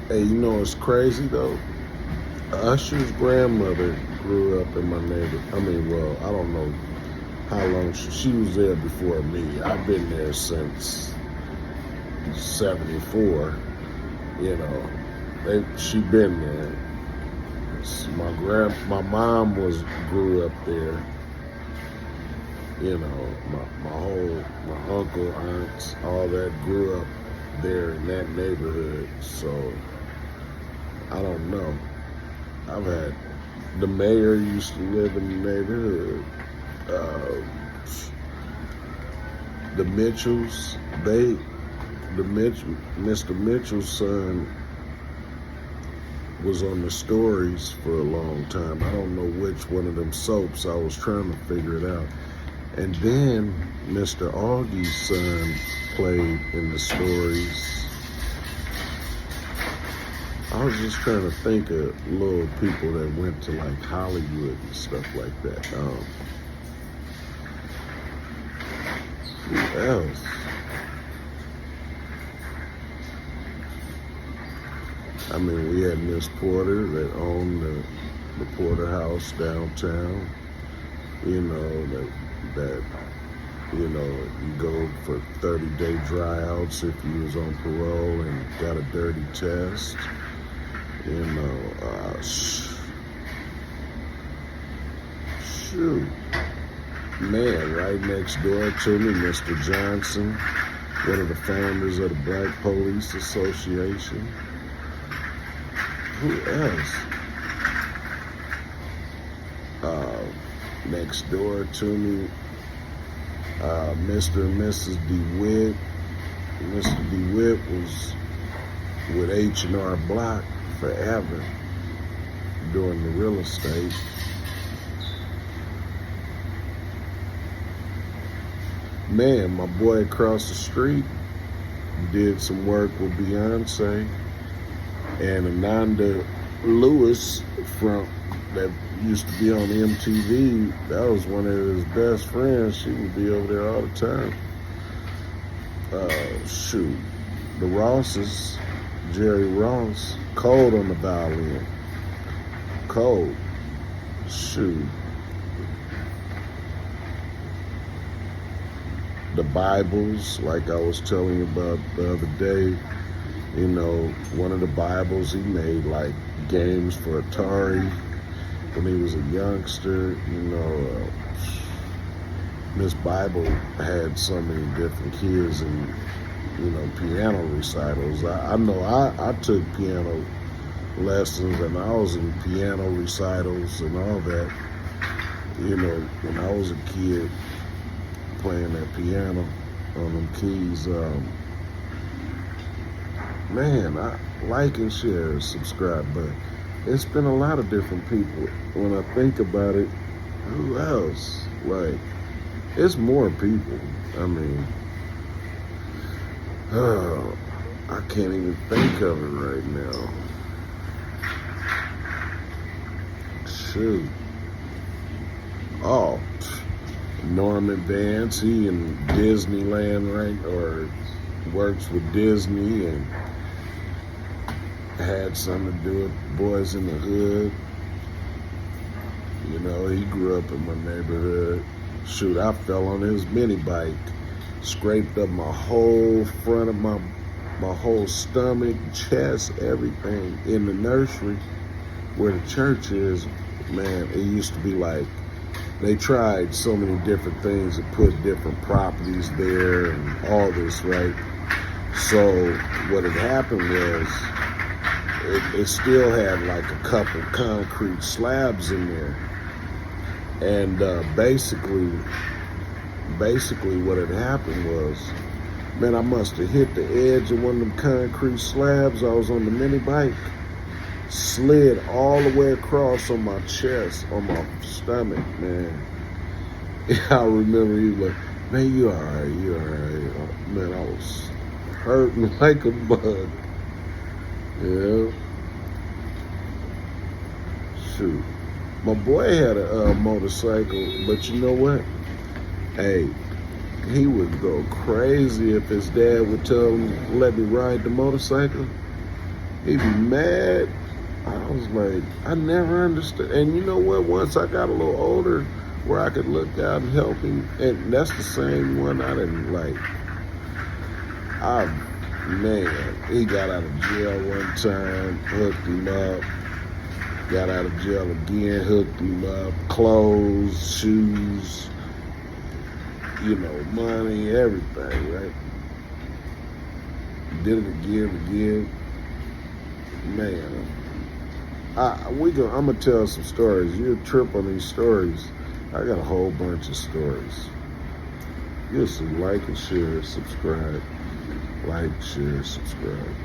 Hey, you know what's crazy though? Usher's grandmother grew up in my neighborhood. I mean, well, I don't know how long she was there before me. I've been there since '74. You know, she been there. My mom grew up there. You know, my uncle, aunts, all that grew up there in that neighborhood. So I don't know. I've had the mayor used to live in the neighborhood. Uh, the Mitchells, Mr. Mitchell's son was on the stories for a long time. I don't know which one of them soaps. I was trying to figure it out. And then Mr. Augie's son played in the stories. I was just trying to think of little people that went to like Hollywood and stuff like that. Who else? I mean, we had Miss Porter that owned the Porter House downtown. You know, that you go for 30-day tryouts if you was on parole and got a dirty test. You know, shoot. Man, right next door to me, Mr. Johnson, one of the founders of the Black Police Association. Who else? Next door to me, Mr. and Mrs. DeWitt. Mr. DeWitt was with H&R Block forever doing the real estate. Man, my boy across the street did some work with Beyonce, and Ananda Lewis from that used to be on MTV. That was one of his best friends. She would be over there all the time. Shoot, the Rosses, Jerry Ross, Cold on the violin. Cold. Shoot. The Bibles, like I was telling you about the other day, you know, one of the Bibles he made like games for Atari when he was a youngster. You know, Miss Bible had so many different kids and, you know, piano recitals. I know I took piano lessons and I was in piano recitals and all that, you know, when I was a kid playing that piano on them keys. Man, I like and share, subscribe, but it's been a lot of different people. When I think about it, who else? Like, it's more people. I mean, I can't even think of it right now. Shoot. Oh, Norman Vance, he in Disneyland, right? Or works with Disney and had something to do with Boys in the Hood. You know, he grew up in my neighborhood. Shoot, I fell on his mini bike, scraped up my whole front of my whole stomach, chest, everything in the nursery where the church is. Man, it used to be like, they tried so many different things to put different properties there and all this, right? So what had happened was it still had like a couple concrete slabs in there. And basically what had happened was, man, I must have hit the edge of one of them concrete slabs. I was on the mini bike, slid all the way across on my chest, on my stomach, man. I remember he was like, man, you all right. Man, I was hurting like a bug. Yeah. Shoot. My boy had a motorcycle, but you know what? Hey, he would go crazy if his dad would tell him, let me ride the motorcycle. He'd be mad. I was like, I never understood. And you know what? Once I got a little older, where I could look out and help him, and that's the same one I didn't like. Man, he got out of jail one time, hooked him up. Got out of jail again, hooked him up. Clothes, shoes, money, everything, right? Did it again. Man, I'm gonna tell some stories. You'll trip on these stories. I got a whole bunch of stories. You'll see. Like and share, subscribe. Like, share, subscribe.